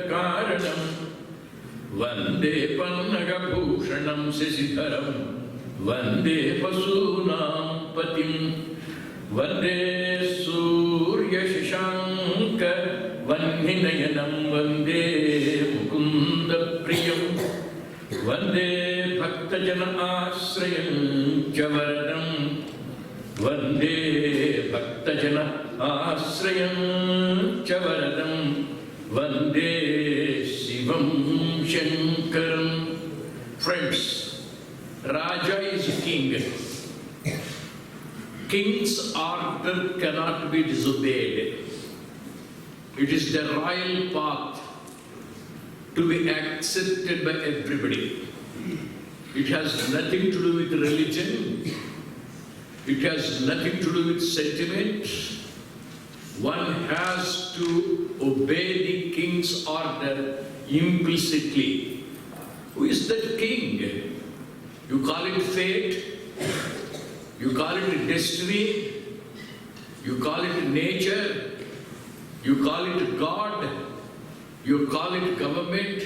Karanam Vande Pannagabhushanam Sesidaram Vande Pasunam Patim Vande Surya Shashanka Vanhinayanam Vande Mukunda Priyam Vande Bhaktajana Asrayam Chavaradam Vande Bhaktajana Asrayam Chavaradam Vande Shivam Shankaram. Friends, Raja is king. King's order cannot be disobeyed. It is the royal path to be accepted by everybody. It has nothing to do with religion. It has nothing to do with sentiment. One has to obey the king's order implicitly. Who is that king? You call it fate, you call it destiny, you call it nature, you call it God, you call it government,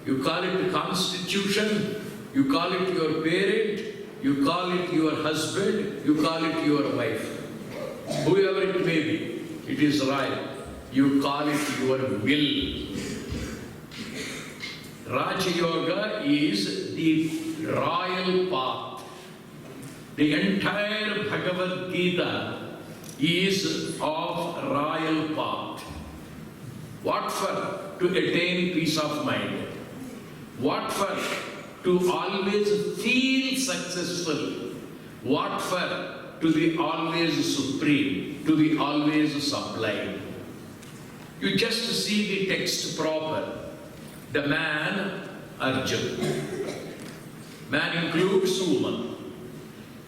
you call it constitution, you call it your parent, you call it your husband, you call it your wife. Whoever it may be, it is right. You call it your will. Raja Yoga is the royal path. The entire Bhagavad Gita is of royal path. What for? To attain peace of mind. What for? To always feel successful. What for? To be always supreme. To be always sublime. You just see the text proper. The man, Arjuna. Man includes woman.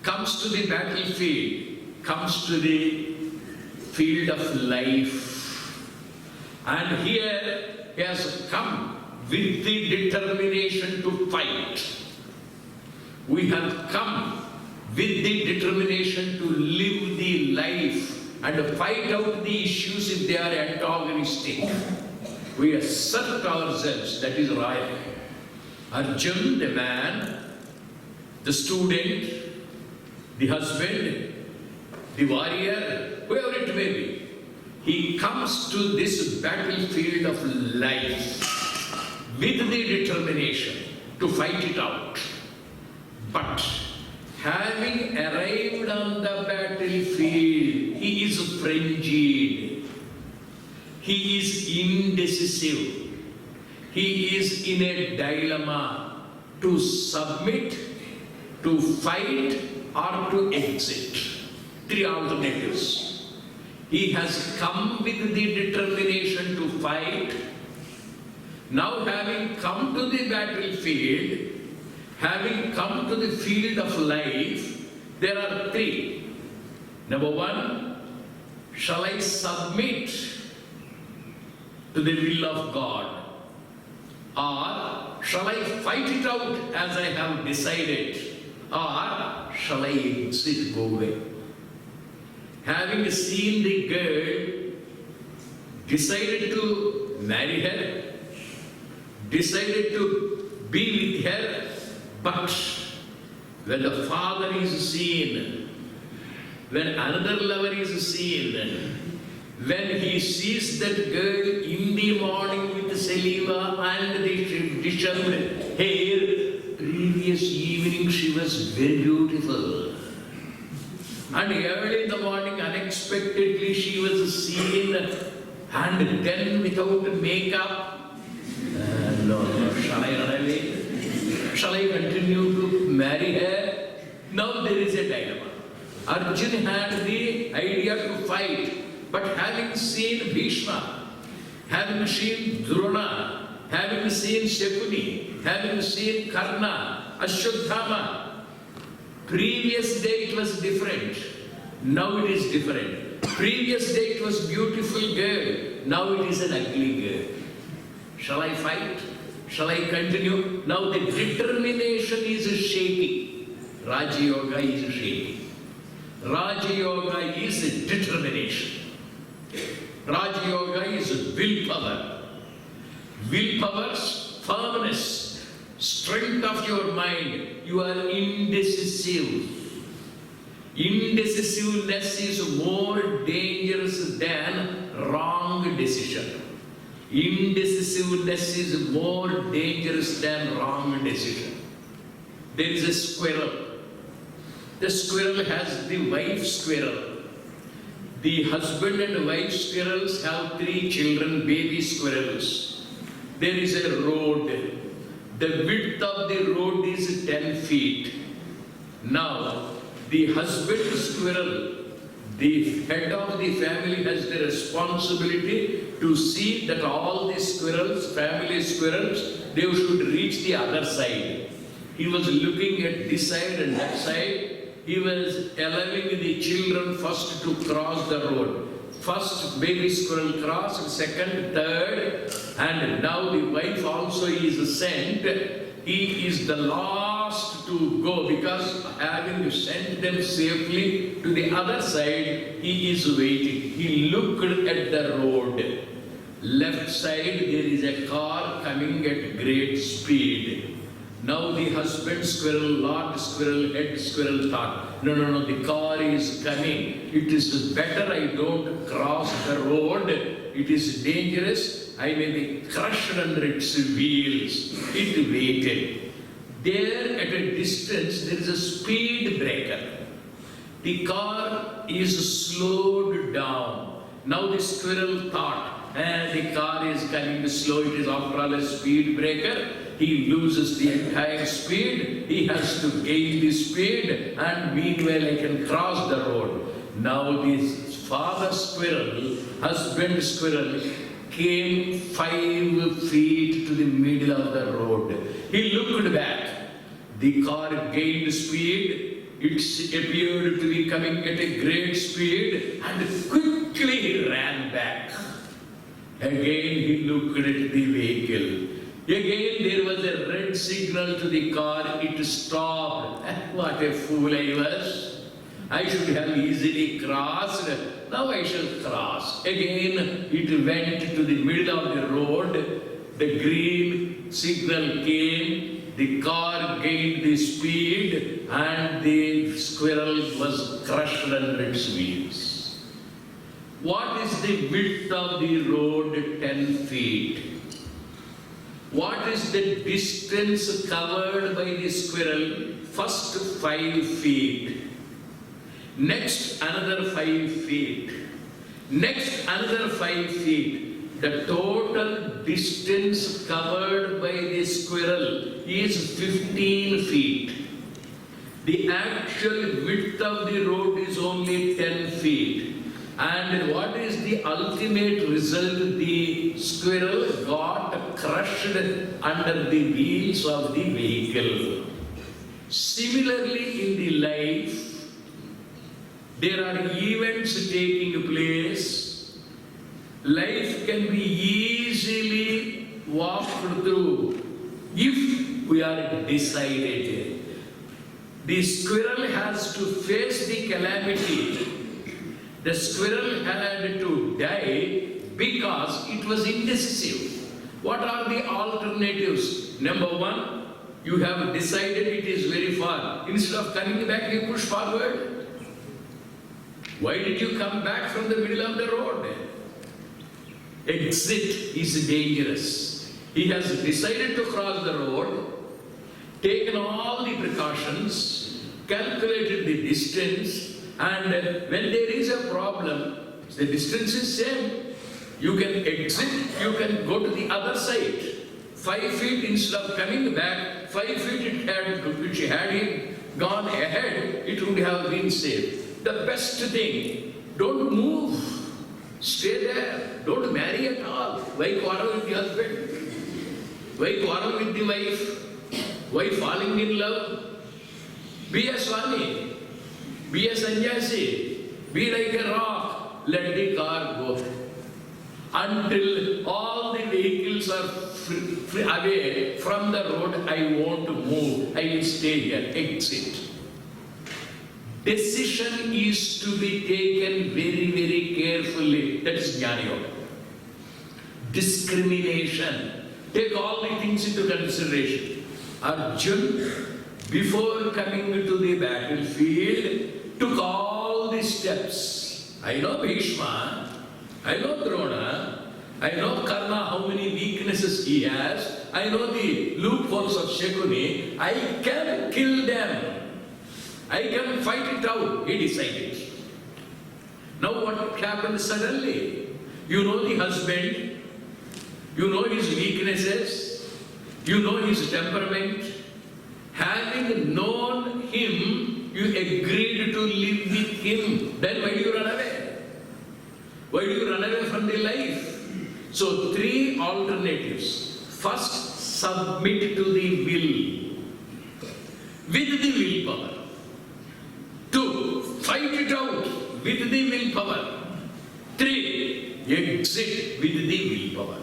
Comes to the battlefield. Comes to the field of life. And here he has come with the determination to fight. We have come with the determination to live the life and fight out the issues if they are antagonistic. We assert ourselves, that is right. Arjuna, the man, the student, the husband, the warrior, whoever it may be, he comes to this battlefield of life with the determination to fight it out. But having arrived on the battlefield, he is frenzied. He is indecisive. He is in a dilemma to submit, to fight, or to exit. Three alternatives. He has come with the determination to fight. Now, having come to the battlefield, having come to the field of life, there are three. Number one, shall I submit to the will of God? Or shall I fight it out as I have decided? Or shall I exit, go away? Having seen the girl, decided to marry her, decided to be with her, but when the father is seen, when another lover is seen, when he sees that girl in the morning with saliva and the disheveled hair, previous evening she was very beautiful. And early in the morning, unexpectedly, she was seen, and then without makeup, no, shall I run away? Shall I continue to marry her? Now there is a dilemma. Arjuna had the idea to fight, but having seen Bhishma, having seen Drona, having seen Shakuni, having seen Karna, Ashwatthama, previous day it was different. Now it is different. Previous day it was beautiful girl. Now it is an ugly girl. Shall I fight? Shall I continue? Now the determination is shaky. Raja Yoga is shaky. Raja Yoga is determination. Raja Yoga is willpower. willpower, firmness, strength of your mind. You are indecisive. Indecisiveness is more dangerous than wrong decision. Indecisiveness is more dangerous than wrong decision. There is a squirrel. The squirrel has the wife squirrel. The husband and wife squirrels have 3 children, baby squirrels. There is a road. The width of the road is 10 feet. Now, the husband squirrel, the head of the family, has the responsibility to see that all the squirrels, family squirrels, they should reach the other side. He was looking at this side and that side. He was allowing the children first to cross the road. First baby squirrel crossed, second, third, and now the wife also is sent. He is the last to go because having sent them safely to the other side, he is waiting. He looked at the road. Left side there is a car coming at great speed. Now the husband squirrel, Lord squirrel, head squirrel thought, no, the car is coming. It is better I don't cross the road. It is dangerous. I may be crushed under its wheels. It waited. There at a distance there is a speed breaker. The car is slowed down. Now the squirrel thought, the car is coming slow. It is after all a speed breaker. He loses the entire speed. He has to gain the speed, and meanwhile I can cross the road. Now this father squirrel, husband squirrel, came 5 feet to the middle of the road. He looked back. The car gained speed. It appeared to be coming at a great speed, and quickly he ran back. Again he looked at the vehicle. Again there was a red signal to the car. It stopped. What a fool I was. I should have easily crossed. Now I shall cross. Again it went to the middle of the road. The green signal came. The car gained the speed and the squirrel was crushed under its wheels. What is the width of the road? 10 feet. What is the distance covered by the squirrel? First 5 feet. Next another 5 feet. Next another 5 feet. The total distance covered by the squirrel is 15 feet. The actual width of the road is only 10 feet. And what is the ultimate result? The squirrel got crushed under the wheels of the vehicle. Similarly, in the life, there are events taking place. Life can be easily walked through if we are decided. The squirrel has to face the calamity. The squirrel had to die because it was indecisive. What are the alternatives? Number one, you have decided it is very far. Instead of coming back, you push forward. Why did you come back from the middle of the road? Exit is dangerous. He has decided to cross the road, taken all the precautions, calculated the distance, and when there is a problem, the distance is same. You can exit, you can go to the other side. 5 feet instead of coming back, 5 feet which had it gone ahead, it would have been safe. The best thing, don't move. Stay there. Don't marry at all. Why quarrel with the husband? Why quarrel with the wife? Why falling in love? Be a Swami. Be a sannyasi. Be like a rock. Let the car go. Until all the vehicles are away from the road, I won't move. I will stay here. Exit. Decision is to be taken very, very carefully. That is Jnana Yoga. Discrimination. Take all the things into consideration. Arjun, before coming to the battlefield, took all the steps. I know Bhishma, I know Drona, I know Karna, how many weaknesses he has. I know the loopholes of Shakuni. I can kill them. I can fight it out, he decided. Now what happened suddenly? You know the husband, you know his weaknesses, you know his temperament. Having known him, you agreed to live with him. Then why do you run away? Why do you run away from the life? So 3 alternatives. First, submit to the will with the willpower. 2, fight it out with the willpower. 3, exit with the willpower.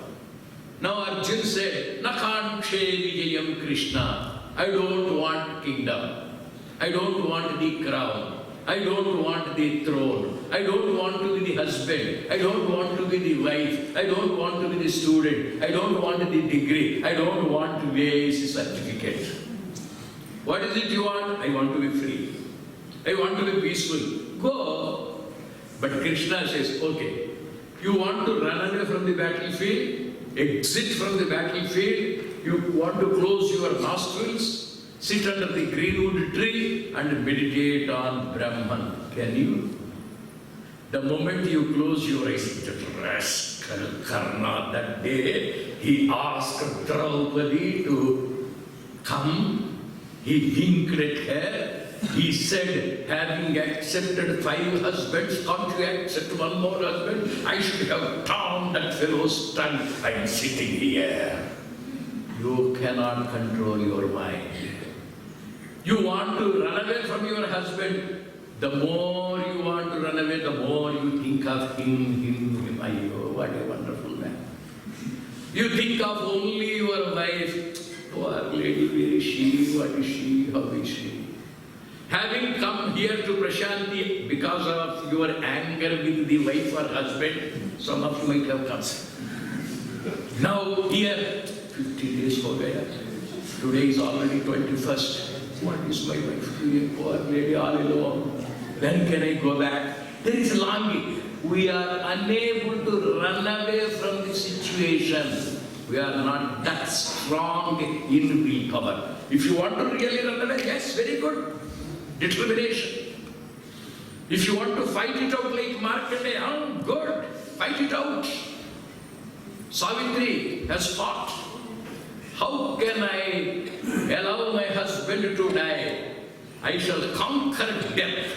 Now Arjun said, Nakankshe Vijayam Krishna. I don't want kingdom. I don't want the crown. I don't want the throne. I don't want to be the husband. I don't want to be the wife. I don't want to be the student. I don't want the degree. I don't want to VASA certificate. What is it you want? I want to be free. I want to be peaceful. Go. But Krishna says, okay, you want to run away from the battlefield, exit from the battlefield, you want to close your nostrils, sit under the greenwood tree and meditate on Brahman. Can you? The moment you close your eyes, that rascal Karna, that day, he asked Draupadi to come. He winked at her. He said, having accepted 5 husbands, can't you accept 1 more husband? I should have torn that fellow's tongue. I am sitting here. You cannot control your mind. You want to run away from your husband. The more you want to run away, the more you think of him. Oh, what a wonderful man. You think of only your wife. Oh, our lady, where is she? What is she? How is she? Having come here to Prashanti because of your anger with the wife or husband, some of you might have come. Now here, 50 days ho gaya. Today is already 21st. What is my wife doing? Poor lady all alone. When can I go back? There is longing. We are unable to run away from the situation. We are not that strong in willpower. If you want to really run away, yes, very good. Determination. If you want to fight it out like Markandeya, good. Fight it out. Savitri has fought. How can I allow my husband to die? I shall conquer death.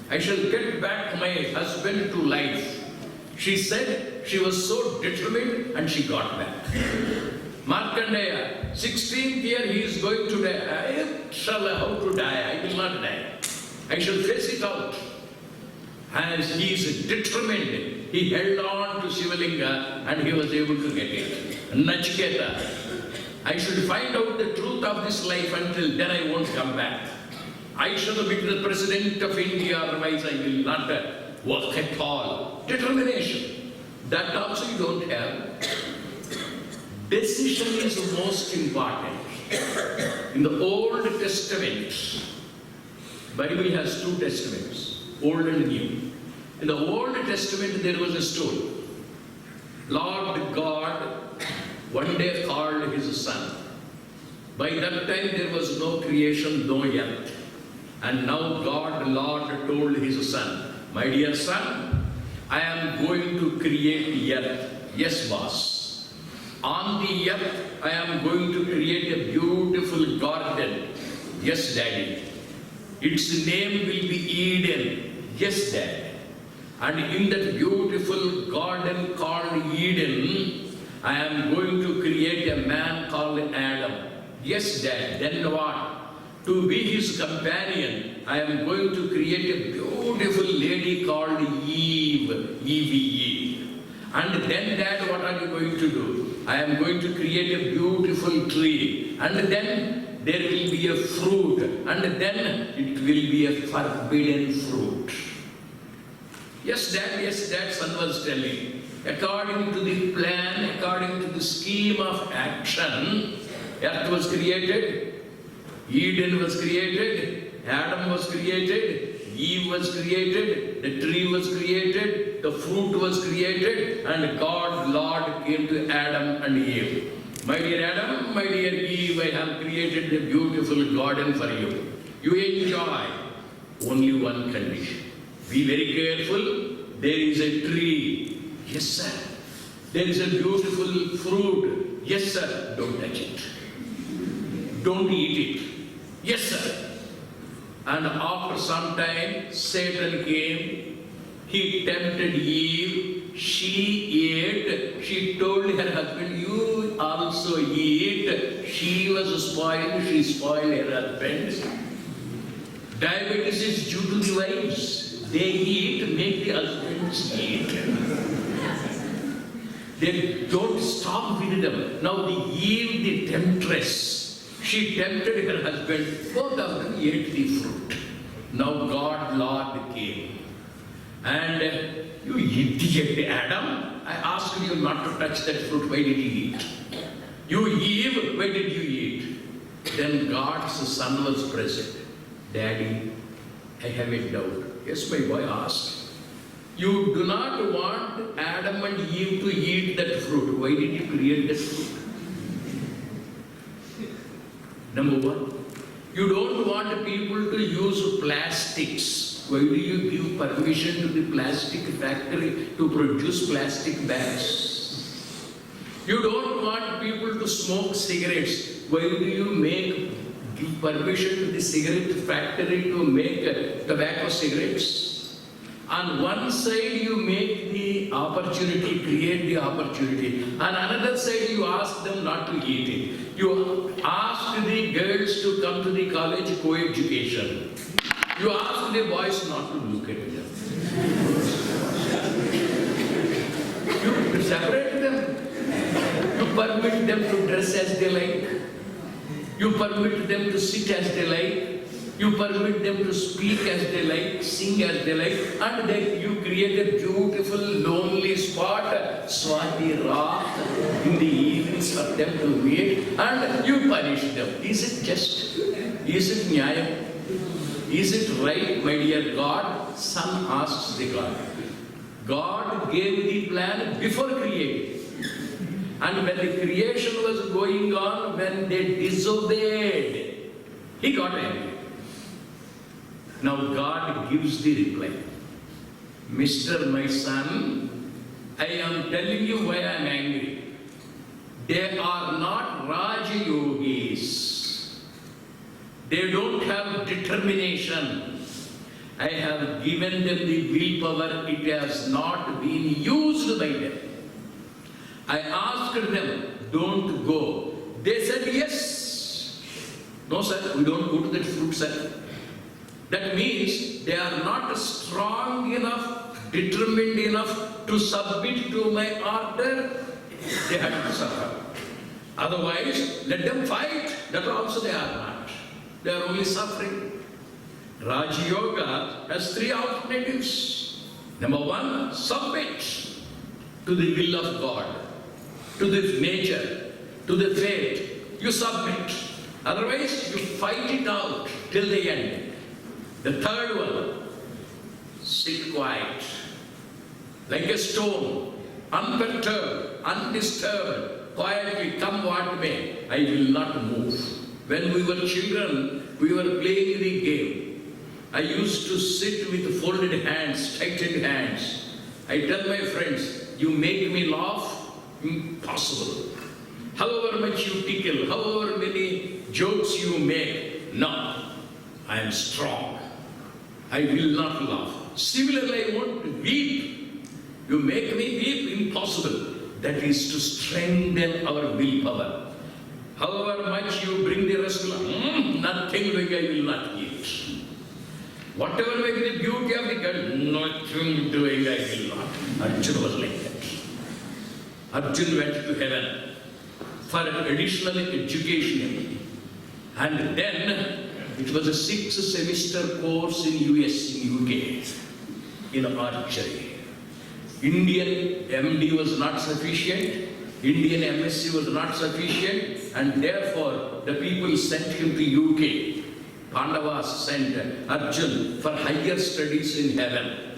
I shall get back my husband to life. She said she was so determined and she got back. Markandeya, 16th year he is going to die. I shall how to die? I will not die. I shall face it out. As he is determined, he held on to Shivalinga and he was able to get it. Nachiketa, I should find out the truth of this life, until then I won't come back. I shall be the President of India, otherwise I will not work at all. Determination. That also you don't have. Decision is most important. In the Old Testament, Bible has 2 testaments, Old and New. In the Old Testament there was a story. Lord God one day called his son. By that time there was no creation, no earth. And now God, Lord, told his son, my dear son, I am going to create earth. Yes, boss. On the earth, I am going to create a beautiful garden. Yes, Daddy. Its name will be Eden. Yes, Dad. And in that beautiful garden called Eden, I am going to create a man called Adam. Yes, Dad. Then what? To be his companion, I am going to create a beautiful lady called Eve, Eve. And then, Dad, what are you going to do? I am going to create a beautiful tree. And then there will be a fruit. And then it will be a forbidden fruit. Yes, Dad, son was telling. According to the plan, according to the scheme of action, earth was created, Eden was created, Adam was created, Eve was created, the tree was created, the fruit was created, and God, Lord, came to Adam and Eve. My dear Adam, my dear Eve, I have created a beautiful garden for you. You enjoy. Only one condition. Be very careful. There is a tree. Yes, sir. There is a beautiful fruit. Yes, sir. Don't touch it. Don't eat it. Yes, sir. And after some time, Satan came. He tempted Eve. She ate. She told her husband, you also eat. She was spoiled. She spoiled her husband. Diabetes is due to the wives. They eat, make the husbands eat. They don't stop with them. Now the Eve, the temptress, she tempted her husband. Both of them ate the fruit. Now God, Lord came. And you idiot Adam, I asked you not to touch that fruit. Why did you eat? You Eve, why did you eat? Then God's son was present. Daddy, I have a doubt. Yes, my boy asked. You do not want Adam and Eve to eat that fruit. Why did you create that fruit? Number one, you don't want people to use plastics. Why do you give permission to the plastic factory to produce plastic bags? You don't want people to smoke cigarettes. Why do you give permission to the cigarette factory to make tobacco cigarettes? On one side you make the opportunity, create the opportunity. On another side you ask them not to eat it. You ask the girls to come to the college co-education. You ask the boys not to look at them. You separate them. You permit them to dress as they like. You permit them to sit as they like. You permit them to speak as they like, sing as they like, and then you create a beautiful, lonely spot, Swati Rath, in the evenings for them to meet, and you punish them. Is it just? Is it nyayam? Is it right, my dear God? Son asks the God. God gave the plan before creating. And when the creation was going on, when they disobeyed, he got angry. Now God gives the reply. Mr. My son, I am telling you why I am angry. They are not Raja Yogis. They don't have determination. I have given them the willpower. It has not been used by them. I asked them, don't go. They said yes. No, sir, we don't go to that fruit, sir. That means they are not strong enough, determined enough to submit to my order. They had to suffer. Otherwise, let them fight. That also they are not. They are only suffering. Raja Yoga has three alternatives. Number one, submit to the will of God, to the nature, to the fate. You submit. Otherwise, you fight it out till the end. The third one, sit quiet, like a stone, unperturbed, undisturbed, quietly, come what may, I will not move. When we were children, we were playing the game. I used to sit with folded hands, tightened hands. I tell my friends, you make me laugh, impossible. However much you tickle, however many jokes you make, no, I am strong. I will not laugh. Similarly, I want to weep. You make me weep, impossible. That is to strengthen our willpower. However much you bring the rasgulla, nothing doing, I will not eat. Whatever may be the beauty of the girl, nothing doing, I will not. Arjuna was like that. Arjuna went to heaven for additional education. And then, it was a 6-semester course in US, in UK, in archery. Indian MD was not sufficient, Indian MSc was not sufficient, and therefore the people sent him to UK. Pandavas sent Arjun for higher studies in heaven.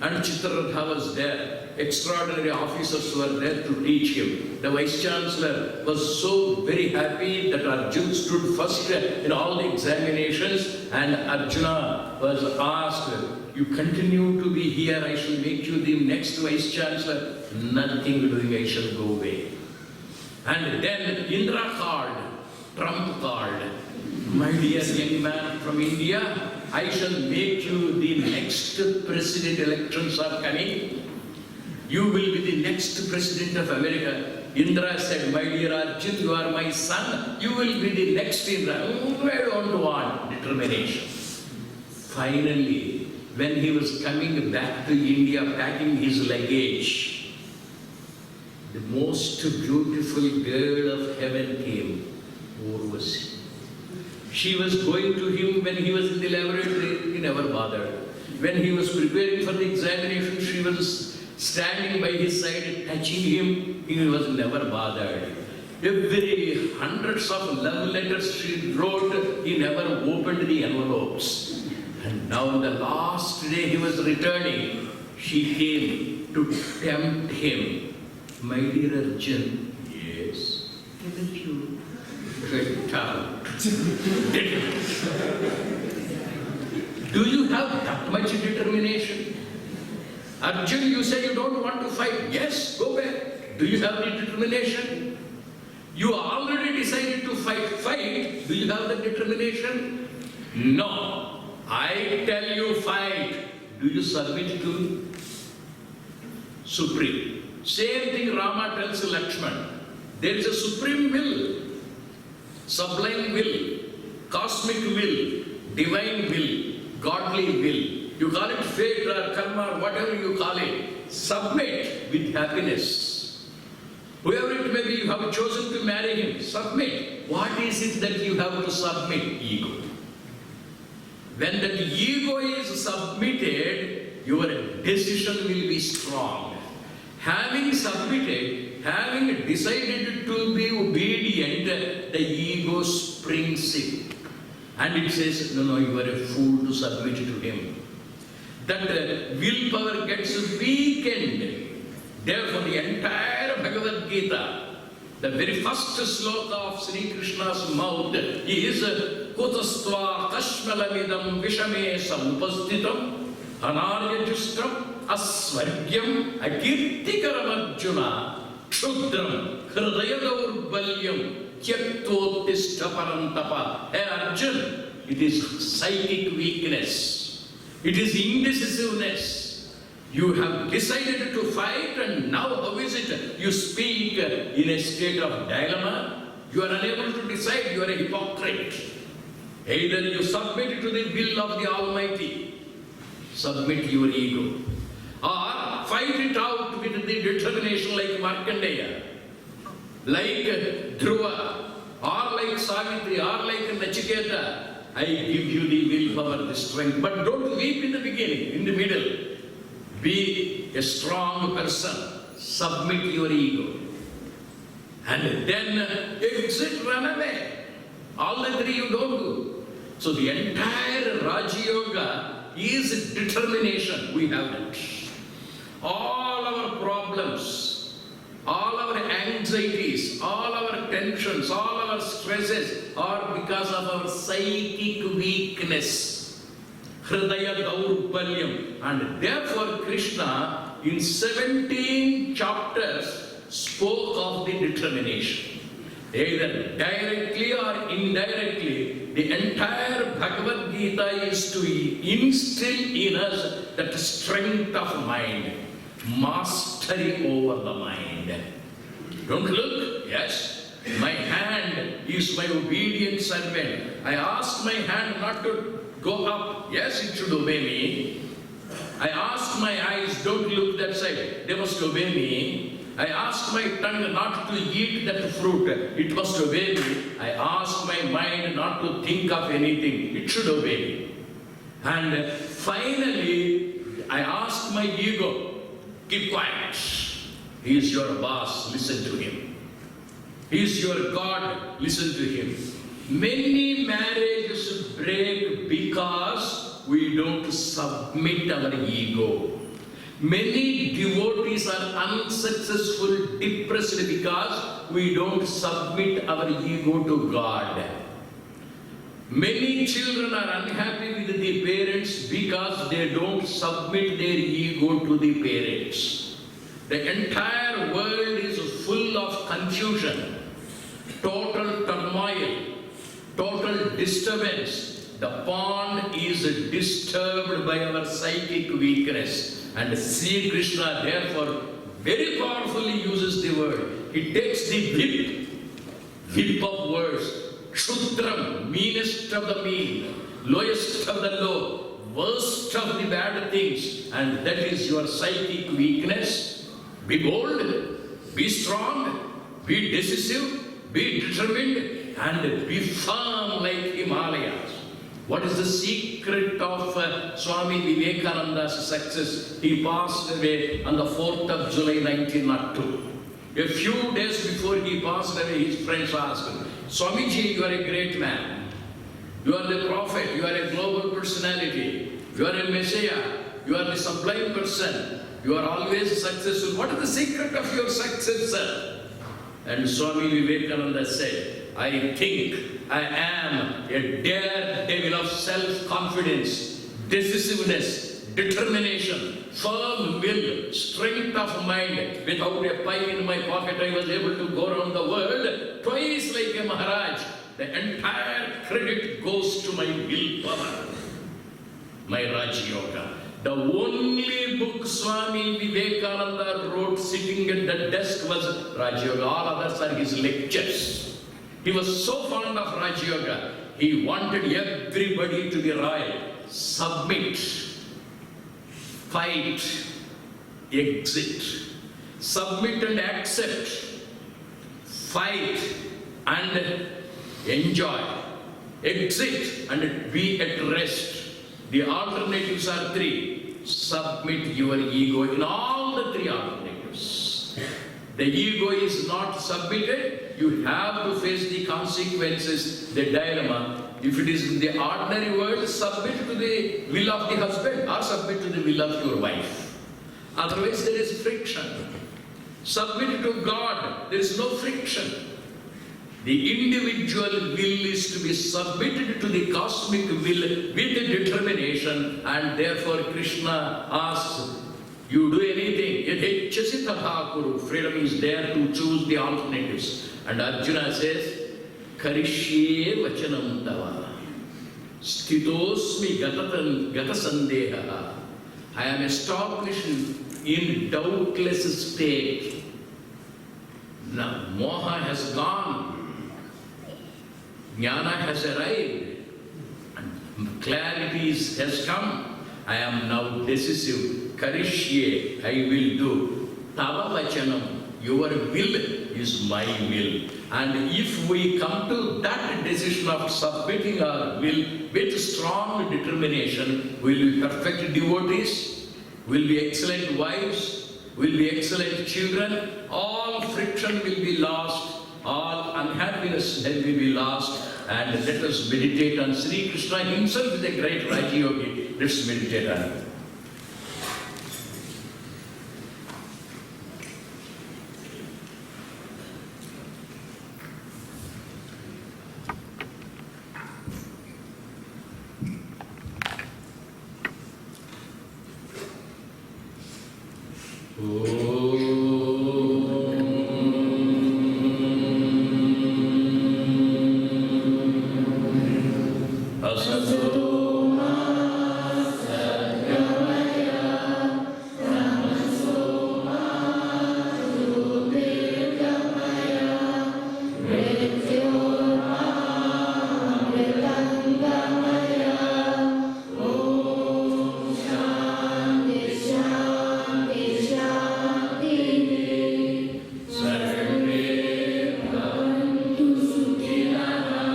And Chitraratha was there. Extraordinary officers were there to teach him. The Vice Chancellor was so very happy that Arjun stood first in all the examinations, and Arjuna was asked, "You continue to be here, I shall make you the next Vice Chancellor." Nothing doing, I shall go away. And then Indra called, Trump called, "My dear young man from India, I shall make you the next president. Elections are coming. You will be the next president of America." Indra said, "My dear Arjun, you are my son. You will be the next Indra." I don't want determination. Finally, when he was coming back to India, packing his luggage, the most beautiful girl of heaven came. Urvasi. She was going to him when he was in the laboratory, he never bothered. When he was preparing for the examination, she was standing by his side, touching him, he was never bothered. Every hundreds of love letters she wrote, he never opened the envelopes. And now on the last day he was returning, she came to tempt him. "My dear Arjun," "Yes." "Haven't you get out? Do you have that much determination? Arjun, you say you don't want to fight. Yes, go back. Do you have the determination? You already decided to fight. Fight. Do you have the determination? No. I tell you fight. Do you submit to Supreme? Same thing Rama tells Lakshman. There is a supreme will, sublime will, cosmic will, divine will, godly will. You call it fate or karma or whatever you call it. Submit with happiness. Whoever it may be, you have chosen to marry him. Submit. What is it that you have to submit? Ego. When that ego is submitted, your decision will be strong. Having submitted, having decided to be obedient, the ego springs in. And it says, "No, you are a fool to submit to him." That willpower gets weakened. Therefore, the entire Bhagavad Gita, the very first sloka of Sri Krishna's mouth is "Kutastva kashmalamidam vishame samupasthitam anaryajustam asvargyam akirtikaram arjuna kshudram hridayadaurbhalyam tyaktotishta parantapa." Hey Arjun, it is psychic weakness. It is indecisiveness. You have decided to fight, and now how is it? You speak in a state of dilemma. You are unable to decide. You are a hypocrite. Either you submit to the will of the Almighty, submit your ego, or fight it out with the determination like Markandeya, like Dhruva, or like Savitri, or like Nachiketa. I give you the willpower, the strength, but don't weep in the beginning, in the middle. Be a strong person. Submit your ego. And then exit, run away. All the three you don't do. So the entire Raja Yoga is determination. We have it. All our problems, all our anxieties, all our tensions, all our stresses are because of our psychic weakness. Hridaya Daurbhalyam. And therefore Krishna in 17 chapters spoke of the determination. Either directly or indirectly, the entire Bhagavad Gita is to instill in us that strength of mind, mastery over the mind. Don't look, yes, my hand is my obedient servant. I ask my hand not to go up, yes, it should obey me. I ask my eyes, don't look that side, they must obey me. I ask my tongue not to eat that fruit, it must obey me. I ask my mind not to think of anything, it should obey me. And finally, I ask my ego, keep quiet. He is your boss, listen to him. He is your God, listen to him. Many marriages break because we don't submit our ego. Many devotees are unsuccessful, depressed because we don't submit our ego to God. Many children are unhappy with the parents because they don't submit their ego to the parents. The entire world is full of confusion, total turmoil, total disturbance. The pond is disturbed by our psychic weakness. And Sri Krishna therefore very powerfully uses the word. He takes the whip of words. Shudram, meanest of the mean, lowest of the low, worst of the bad things, and that is your psychic weakness. Be bold, be strong, be decisive, be determined, and be firm like Himalayas. What is the secret of Swami Vivekananda's success? He passed away on the 4th of July 1902. A few days before he passed away, his friends asked him, Swamiji, you are a great man. You are the prophet. You are a global personality. You are a messiah. You are the sublime person. You are always successful. What is the secret of your success, sir? And Swami Vivekananda said, I think I am a daredevil of self-confidence, decisiveness, determination, firm will, strength of mind. Without a pie in my pocket, I was able to go around the world twice like a Maharaj. The entire credit goes to my willpower, my Raj Yoga. The only book Swami Vivekananda wrote sitting at the desk was Raj Yoga. All others are his lectures. He was so fond of Raj Yoga. He wanted everybody to be royal. Submit, fight, exit. Submit and accept. Fight and enjoy. Exit and be at rest. The alternatives are three. Submit your ego in all the three alternatives. The ego is not submitted. You have to face the consequences, the dilemma. If it is in the ordinary world, submit to the will of the husband or submit to the will of your wife. Otherwise, there is friction. Submit to God, there is no friction. The individual will is to be submitted to the cosmic will with determination, and therefore Krishna asks, you do anything, yadhechasi tadha kuru. Freedom is there to choose the alternatives. And Arjuna says, karishye vachanam tava, stitosmi gata sandeha. I am established in doubtless state. Now, moha has gone. Jnana has arrived, and clarity has come. I am now decisive. Karishye, I will do. Tava vachanam, your will is my will. And if we come to that decision of submitting our will with strong determination, we will be perfect devotees, we will be excellent wives, we will be excellent children. All friction will be lost, all unhappiness will be lost. And let us meditate on Sri Krishna himself is a great Raja Yogi. Let's meditate on him.